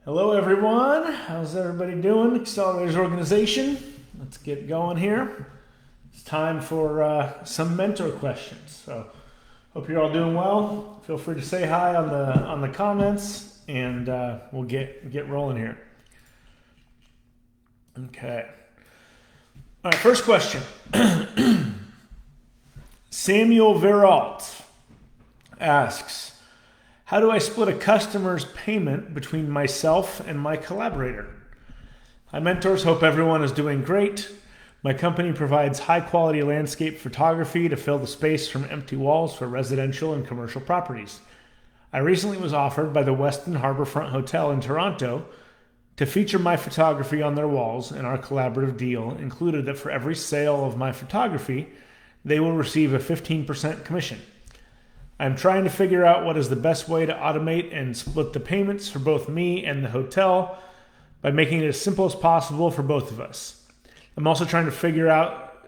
Hello everyone, how's everybody doing? Accelerators organization, let's get going here. It's time for some mentor questions. So hope you're all doing well. Feel free to say hi on the comments and we'll get rolling here. Okay. All right, first question. Samuel Veralt asks, how do I split a customer's payment between myself and my collaborator? Hi mentors, hope everyone is doing great. My company provides high quality landscape photography to fill the space from empty walls for residential and commercial properties. I recently was offered by the Westin Harbourfront Hotel in Toronto to feature my photography on their walls, and our collaborative deal included that for every sale of my photography, they will receive a 15% commission. I'm trying to figure out what is the best way to automate and split the payments for both me and the hotel by making it as simple as possible for both of us. I'm also trying to figure out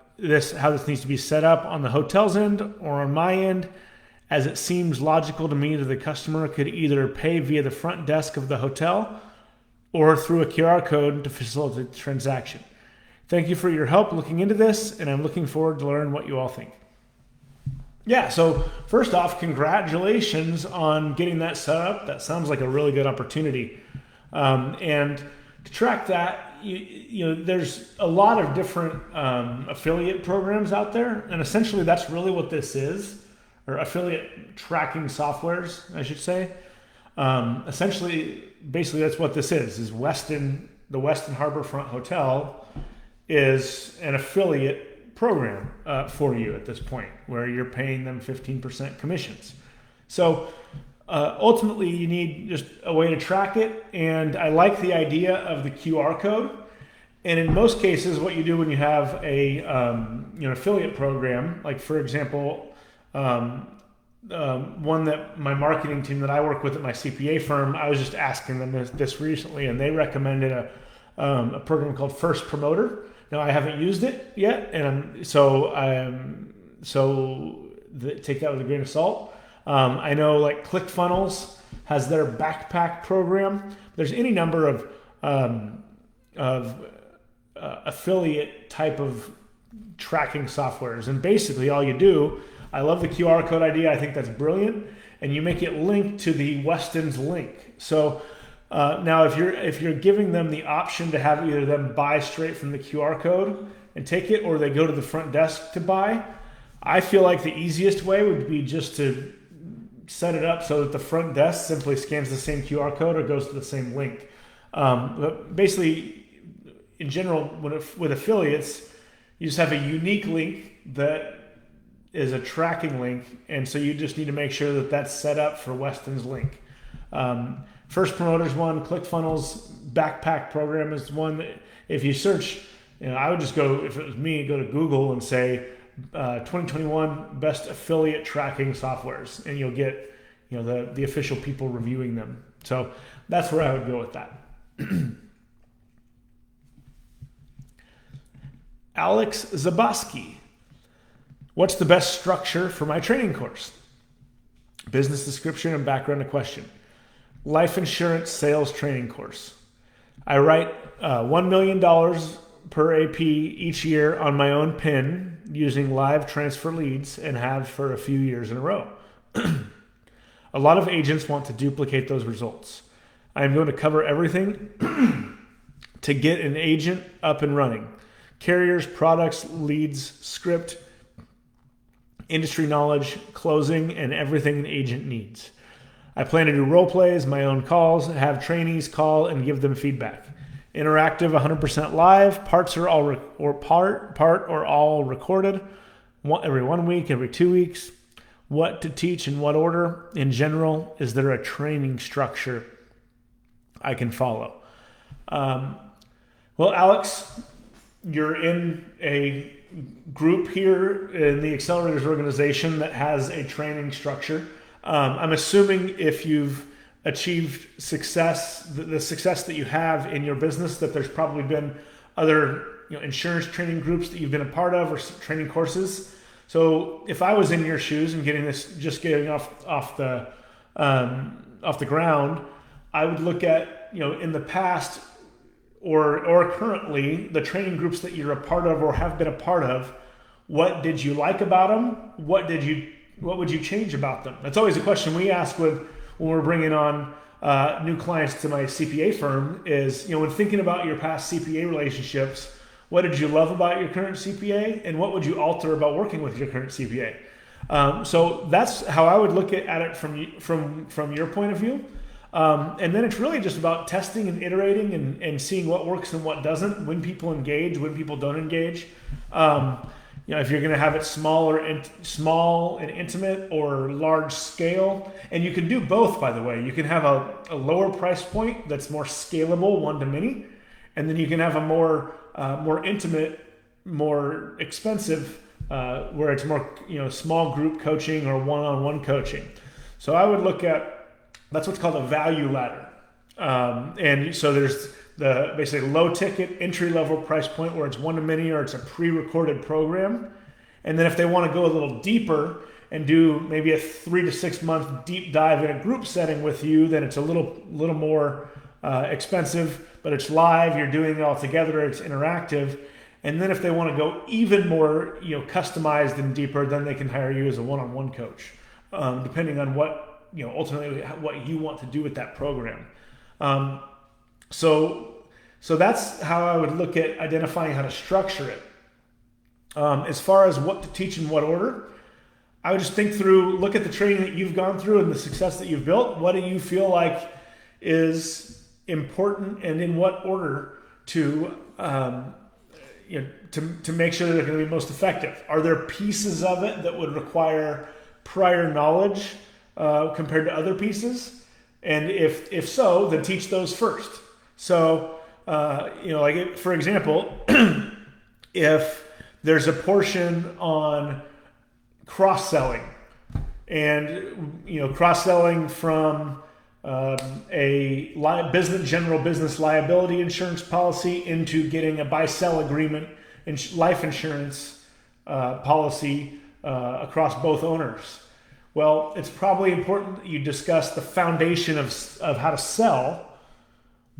how this needs to be set up on the hotel's end or on my end, as it seems logical to me that the customer could either pay via the front desk of the hotel or through a QR code to facilitate the transaction. Thank you for your help looking into this, and I'm looking forward to learn what you all think. Yeah, so first off, congratulations on getting that set up. That sounds like a really good opportunity. And to track that, you know, there's a lot of different affiliate programs out there, and essentially that's really what this is, or affiliate tracking softwares, I should say. Basically that's what this is the Westin Harbourfront Hotel is an affiliate program for you at this point, where you're paying them 15% commissions. So ultimately, you need just a way to track it, and I like the idea of the QR code. And in most cases, what you do when you have a affiliate program, like for example, one that my marketing team that I work with at my CPA firm, I was just asking them this recently, and they recommended a program called First Promoter. Now, I haven't used it yet, and take that with a grain of salt. I know like ClickFunnels has their backpack program. There's any number of affiliate type of tracking softwares, and basically all you do, I love the QR code idea. I think that's brilliant, and you make it link to the Westin's link. So now, if you're giving them the option to have either them buy straight from the QR code and take it, or they go to the front desk to buy, I feel like the easiest way would be just to set it up so that the front desk simply scans the same QR code or goes to the same link. But basically, in general, with affiliates, you just have a unique link that is a tracking link, and so you just need to make sure that that's set up for Westin's link. First Promoter's one, ClickFunnels backpack program is one that if you search, I would just go, if it was me, go to Google and say 2021 best affiliate tracking softwares, and you'll get the official people reviewing them. So that's where I would go with that. Alex Zaboski, what's the best structure for my training course? Business description and background to question. Life insurance sales training course. I write $1 million per AP each year on my own pen using live transfer leads, and have for a few years in a row. A lot of agents want to duplicate those results. I am going to cover everything to get an agent up and running. Carriers, products, leads, script, industry knowledge, closing, and everything an agent needs. I plan to do role plays, my own calls, have trainees call and give them feedback. Interactive, 100% live. Parts are all part or all recorded. Every 1 week, every 2 weeks. What to teach in what order? In general, is there a training structure I can follow? Well, Alex, you're in a group here in the Accelerators organization that has a training structure. I'm assuming if you've achieved success, the success that you have in your business, that there's probably been other insurance training groups that you've been a part of, or training courses. So if I was in your shoes and getting off the ground, I would look at, in the past or currently, the training groups that you're a part of or have been a part of, what did you like about them? What would you change about them? That's always a question we ask when we're bringing on new clients to my CPA firm is, when thinking about your past CPA relationships, what did you love about your current CPA, and what would you alter about working with your current CPA? So that's how I would look at it from your point of view. And then it's really just about testing and iterating and seeing what works and what doesn't, when people engage, when people don't engage. If you're going to have it small and intimate or large scale, and you can do both, by the way. You can have a lower price point that's more scalable, one to many, and then you can have a more intimate, more expensive, where it's more small group coaching or one-on-one coaching. So I would look at, that's what's called a value ladder. And so there's the basically low ticket entry level price point where it's one to many or it's a pre-recorded program. And then if they want to go a little deeper and do maybe a 3 to 6 month deep dive in a group setting with you, then it's a little more expensive, but it's live, you're doing it all together, it's interactive. And then if they want to go even more customized and deeper, then they can hire you as a one-on-one coach, depending on what ultimately what you want to do with that program. So that's how I would look at identifying how to structure it. As far as what to teach in what order, I would just think through, look at the training that you've gone through and the success that you've built. What do you feel like is important, and in what order to make sure that they're going to be most effective? Are there pieces of it that would require prior knowledge compared to other pieces? And if so, then teach those first. So, like for example, if there's a portion on cross-selling and, cross-selling from a general business liability insurance policy into getting a buy-sell agreement in life insurance policy across both owners. Well, it's probably important that you discuss the foundation of how to sell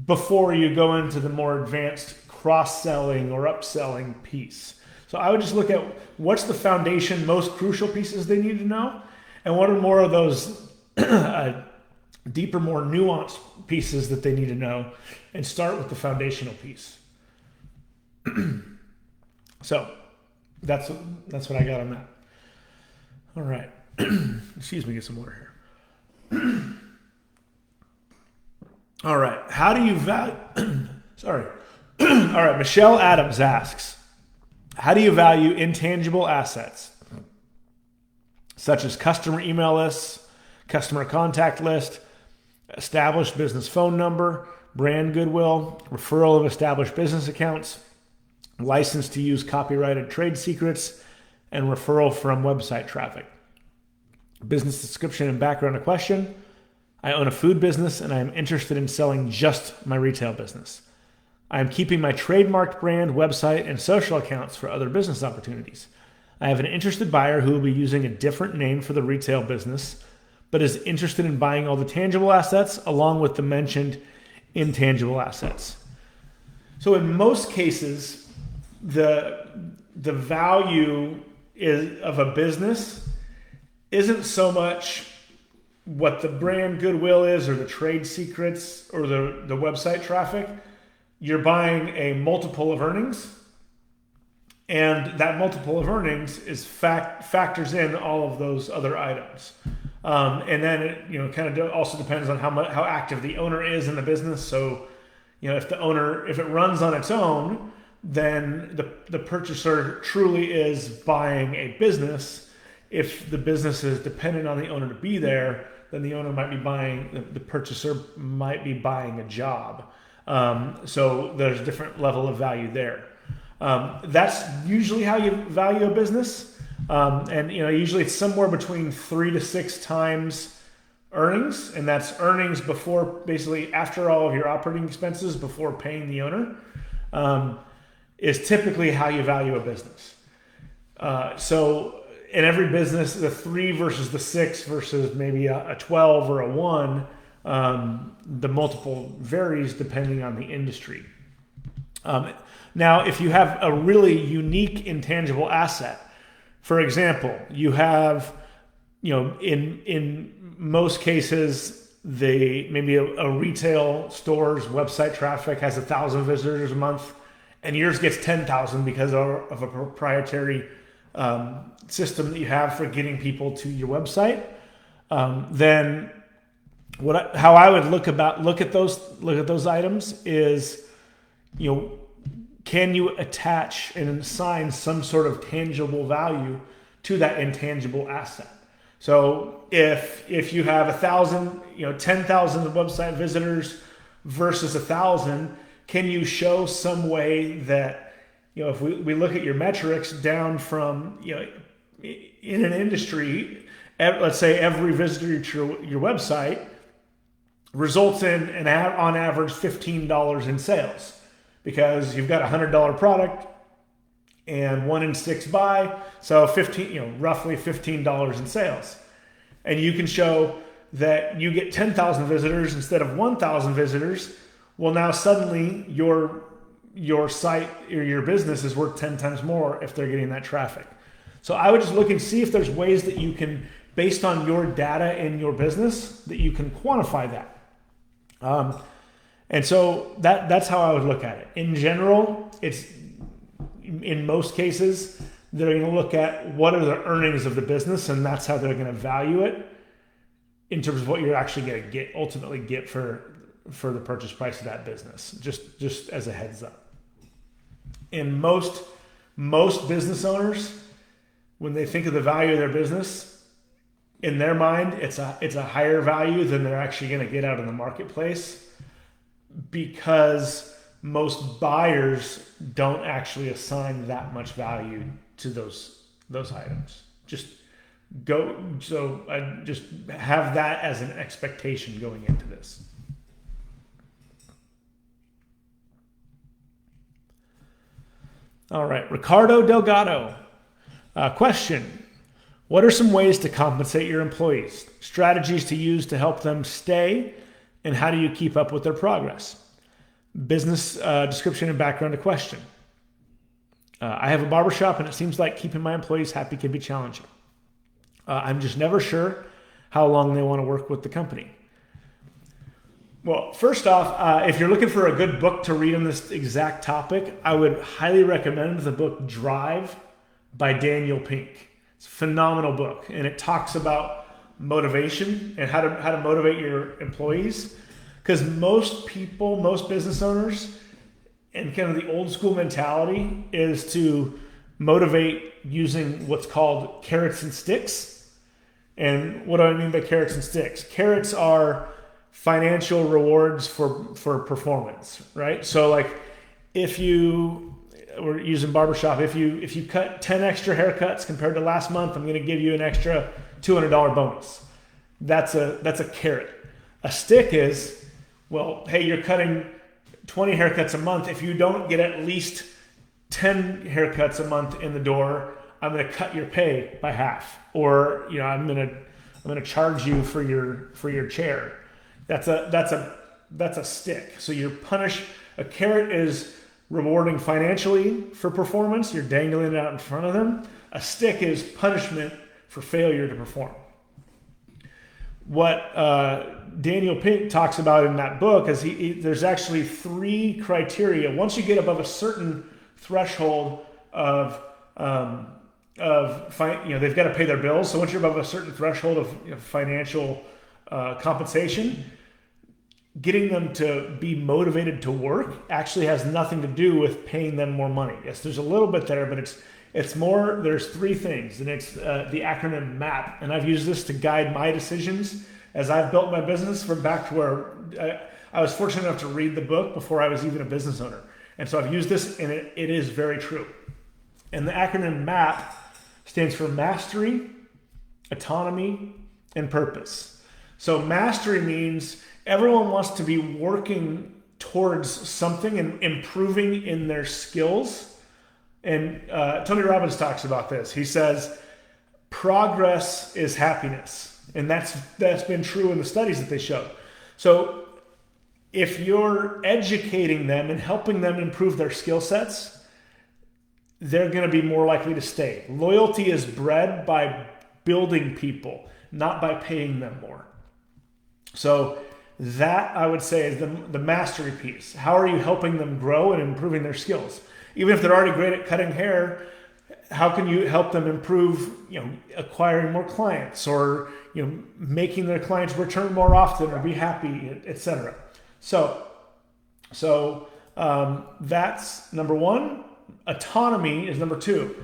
before you go into the more advanced cross-selling or upselling piece. So I would just look at what's the foundation, most crucial pieces they need to know, and what are more of those deeper, more nuanced pieces that they need to know, and start with the foundational piece. So that's what I got on that. All right. Excuse me, get some water here. All right. How do you value... Sorry. All right. Michelle Adams asks, how do you value intangible assets, such as customer email lists, customer contact list, established business phone number, brand goodwill, referral of established business accounts, license to use copyrighted trade secrets, and referral from website traffic? Business description and background to question. I own a food business and I am interested in selling just my retail business. I am keeping my trademarked brand, website, and social accounts for other business opportunities. I have an interested buyer who will be using a different name for the retail business, but is interested in buying all the tangible assets along with the mentioned intangible assets. So in most cases, the value of a business isn't so much what the brand goodwill is or the trade secrets or the website traffic. You're buying a multiple of earnings, and that multiple of earnings is factors in all of those other items. And then it kind of also depends on how active the owner is in the business. So, if it runs on its own, then the purchaser truly is buying a business. If the business is dependent on the owner to be there, then the purchaser might be buying a job. So there's a different level of value there. That's usually how you value a business. And usually it's somewhere between 3 to 6 times earnings, and that's earnings before, basically after all of your operating expenses, before paying the owner, is typically how you value a business. So in every business, the 3 versus the 6 versus maybe a 12 or a 1 The multiple varies depending on the industry. Now, if you have a really unique intangible asset, for example, you have, in most cases, maybe a retail store's website traffic has 1,000 visitors a month, and yours gets 10,000 because of a proprietary system that you have for getting people to your website. Then how I would look at those items is, can you attach and assign some sort of tangible value to that intangible asset? So if you have 1,000, 10,000 website visitors versus 1,000, can you show some way that, if we look at your metrics down from, in an industry, let's say every visitor to your website results in on average $15 in sales, because you've got a $100 product and 1 in 6 buy, so roughly $15 in sales. And you can show that you get 10,000 visitors instead of 1,000 visitors. Well, now suddenly your site or your business is worth 10 times more if they're getting that traffic. So I would just look and see if there's ways that you can, based on your data in your business, that you can quantify that. And so that's how I would look at it. In general, in most cases, they're going to look at what are the earnings of the business, and that's how they're going to value it in terms of what you're actually going to ultimately get for the purchase price of that business. Just as a heads up. In most business owners, when they think of the value of their business, in their mind, it's a higher value than they're actually going to get out in the marketplace, because most buyers don't actually assign that much value to those items. Just have that as an expectation going into this. All right, Ricardo Delgado. Question: what are some ways to compensate your employees? Strategies to use to help them stay, and how do you keep up with their progress? Business description and background to question. I have a barbershop, and it seems like keeping my employees happy can be challenging. I'm just never sure how long they want to work with the company. Well, first off, if you're looking for a good book to read on this exact topic, I would highly recommend the book Drive by Daniel Pink. It's a phenomenal book, and it talks about motivation and how to motivate your employees. Because most business owners, and kind of the old school mentality is to motivate using what's called carrots and sticks. And what do I mean by carrots and sticks? Carrots are financial rewards for performance, right? So like we're using barbershop, if you cut 10 extra haircuts compared to last month, I'm going to give you an extra $200 bonus. That's a carrot. A stick is, well, hey, you're cutting 20 haircuts a month. If you don't get at least 10 haircuts a month in the door, I'm going to cut your pay by half, or I'm going to charge you for your chair. That's a stick. So you're punished. A carrot is rewarding financially for performance. You're dangling it out in front of them. A stick is punishment for failure to perform. What Daniel Pink talks about in that book is there's actually 3 criteria. Once you get above a certain threshold of they've got to pay their bills. So once you're above a certain threshold of financial compensation, getting them to be motivated to work actually has nothing to do with paying them more money. Yes, there's a little bit there, but it's more, there's 3 things, and it's the acronym MAP. And I've used this to guide my decisions as I've built my business from back to where I was fortunate enough to read the book before I was even a business owner. And so I've used this, and it is very true. And the acronym MAP stands for mastery, autonomy, and purpose. So mastery means everyone wants to be working towards something and improving in their skills. And Tony Robbins talks about this. He says, progress is happiness. And that's been true in the studies that they showed. So if you're educating them and helping them improve their skill sets, they're going to be more likely to stay. Loyalty is bred by building people, not by paying them more. So that, I would say, is the mastery piece. How are you helping them grow and improving their skills? Even if they're already great at cutting hair, how can you help them improve, acquiring more clients, or, making their clients return more often or be happy, etc. So that's number one. Autonomy is number two.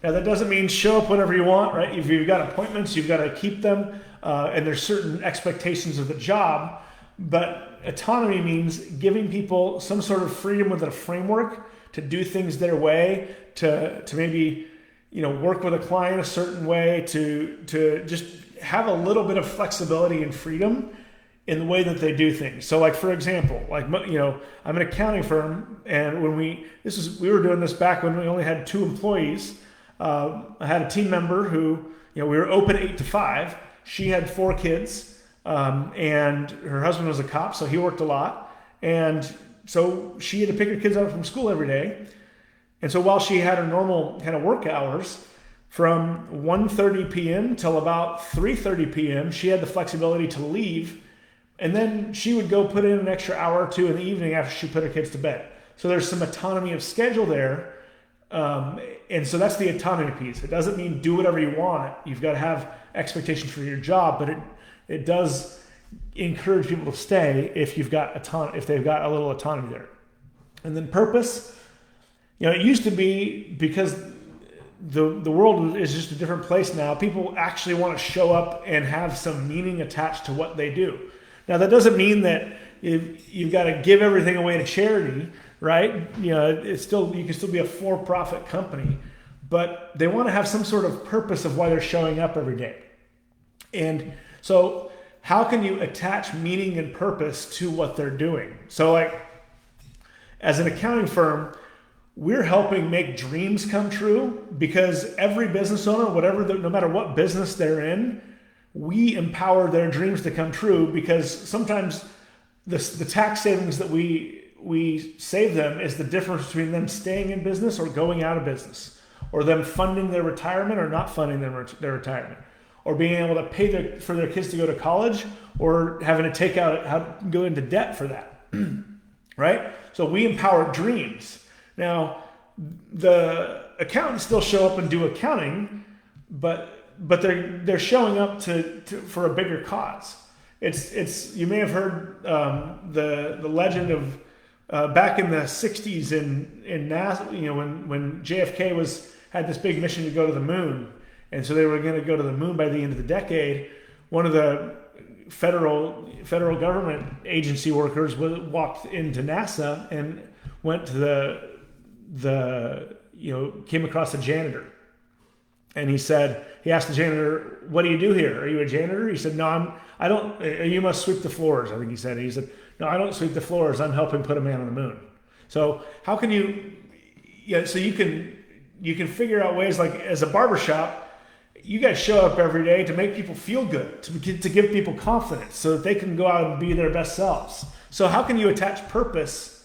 Now, that doesn't mean show up whenever you want, right? If you've got appointments, you've got to keep them, and there's certain expectations of the job. But autonomy means giving people some sort of freedom within a framework to do things their way, to maybe work with a client a certain way, to just have a little bit of flexibility and freedom in the way that they do things. So, like, for example, I'm an accounting firm, and when we were doing this back when we only had 2 employees. I had a team member who, we were open 8 to 5. She had 4 kids, and her husband was a cop, so he worked a lot. And so she had to pick her kids up from school every day. And so while she had her normal kind of work hours, from 1:30 p.m. till about 3:30 p.m., she had the flexibility to leave. And then she would go put in an extra hour or 2 in the evening after she put her kids to bed. So there's some autonomy of schedule there. And so that's the autonomy piece. It doesn't mean do whatever you want. You've got to have expectations for your job, but it does encourage people to stay if they've got a little autonomy there. And then purpose, it used to be, because the world is just a different place now, people actually want to show up and have some meaning attached to what they do. Now, that doesn't mean that you've got to give everything away to charity, right? You can still be a for-profit company, but they want to have some sort of purpose of why they're showing up every day. And so how can you attach meaning and purpose to what they're doing? So, like, as an accounting firm, we're helping make dreams come true, because every business owner, no matter what business they're in, we empower their dreams to come true, because sometimes the tax savings that we save them is the difference between them staying in business or going out of business, or them funding their retirement or not funding their retirement, or being able to pay for their kids to go to college, or having to go into debt for that, right? So we empower dreams. Now, the accountants still show up and do accounting, but they're showing up for a bigger cause. It's you may have heard the legend of back in the 60s in NASA, when JFK had this big mission to go to the moon, and so they were going to go to the moon by the end of the decade. One of the federal government agency workers walked into NASA and went to came across a janitor. And he asked the janitor, "What do you do here? Are you a janitor?" He said, "No, I don't. You must sweep the floors," I think he said. He said, "No, I don't sweep the floors. I'm helping put a man on the moon." So how can you, so you can figure out ways, like as a barbershop, you guys show up every day to make people feel good, to give people confidence so that they can go out and be their best selves. So how can you attach purpose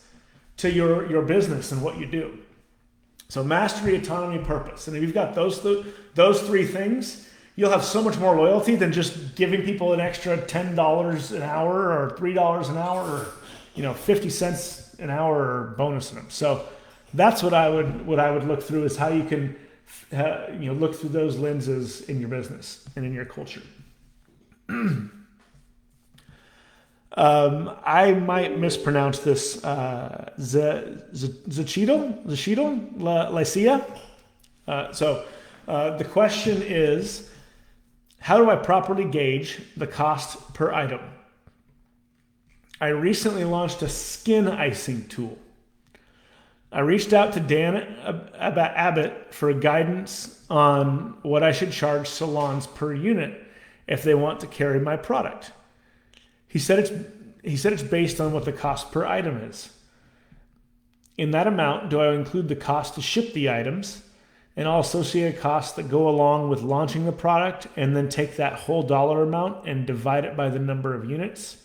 to your business and what you do? So mastery, autonomy, purpose. And if you've got those 3 things, you'll have so much more loyalty than just giving people an extra $10 an hour or $3 an hour or 50 cents an hour or bonusing them. So that's what I would look through, is how you can look through those lenses in your business and in your culture. I might mispronounce this. Zachitel Lycia. So the question is, how do I properly gauge the cost per item? I recently launched a skin icing tool. I reached out to Dan Abbott for guidance on what I should charge salons per unit if they want to carry my product. He said it's based on what the cost per item is. In that amount, do I include the cost to ship the items and all associated costs that go along with launching the product, and then take that whole dollar amount and divide it by the number of units?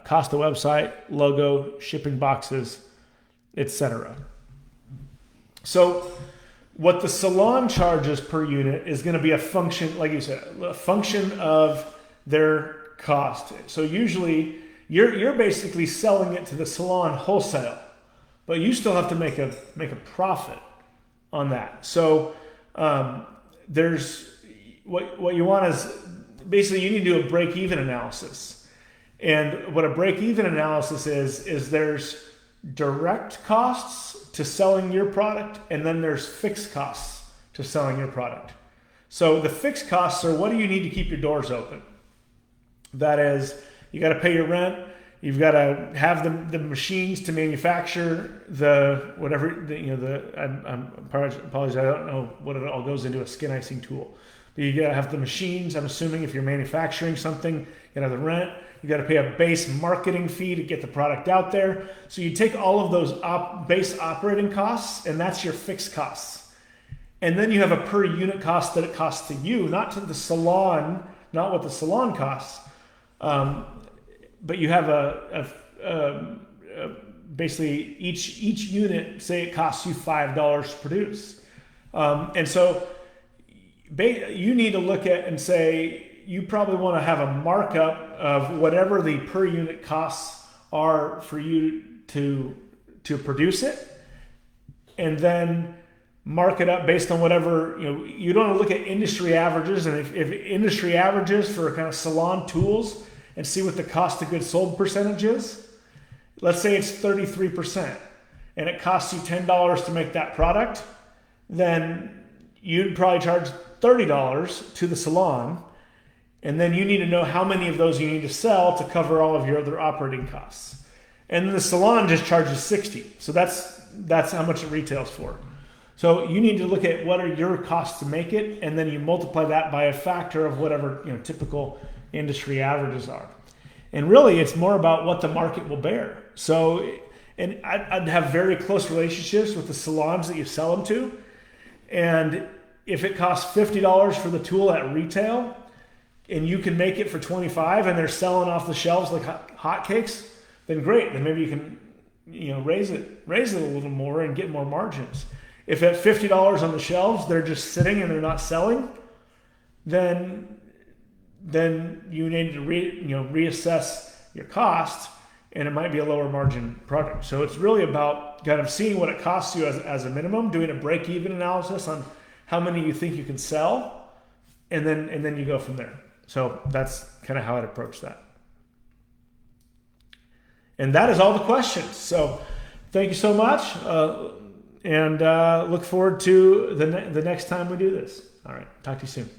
cost of website, logo, shipping boxes, etc. So what the salon charges per unit is going to be a function, like you said, a function of their cost. So usually you're basically selling it to the salon wholesale, but you still have to make a profit on that. So there's what you want is basically you need to do a break-even analysis. And what a break-even analysis is there's direct costs to selling your product, and then there's fixed costs to selling your product. So the fixed costs are what do you need to keep your doors open? That is, you got to pay your rent. You've got to have the machines to manufacture the whatever. I apologize. I don't know what it all goes into a skin icing tool. But you got to have the machines. I'm assuming if you're manufacturing something, you got to have the rent. You got to pay a base marketing fee to get the product out there. So you take all of those base operating costs, and that's your fixed costs. And then you have a per unit cost that it costs to you, not to the salon, not what the salon costs. But you have basically each unit, say it costs you $5 to produce. And so you need to look at and say, you probably want to have a markup of whatever the per unit costs are for you to produce it, and then mark it up based on whatever, you don't want to look at industry averages. And if industry averages for kind of salon tools and see what the cost of goods sold percentage is, let's say it's 33% and it costs you $10 to make that product, then you'd probably charge $30 to the salon. And then you need to know how many of those you need to sell to cover all of your other operating costs. And then the salon just charges $60. So that's how much it retails for. So you need to look at what are your costs to make it, and then you multiply that by a factor of whatever typical industry averages are. And really, it's more about what the market will bear. So, and I'd have very close relationships with the salons that you sell them to. And if it costs $50 for the tool at retail, and you can make it for $25, and they're selling off the shelves like hotcakes, then great. Then maybe you can raise it a little more and get more margins. If at $50 on the shelves they're just sitting and they're not selling, then you need to reassess your cost, and it might be a lower margin product. So it's really about kind of seeing what it costs you as a minimum, doing a break-even analysis on how many you think you can sell, and then you go from there. So that's kind of how I'd approach that. And that is all the questions. So thank you so much, and look forward to the next time we do this. All right, talk to you soon.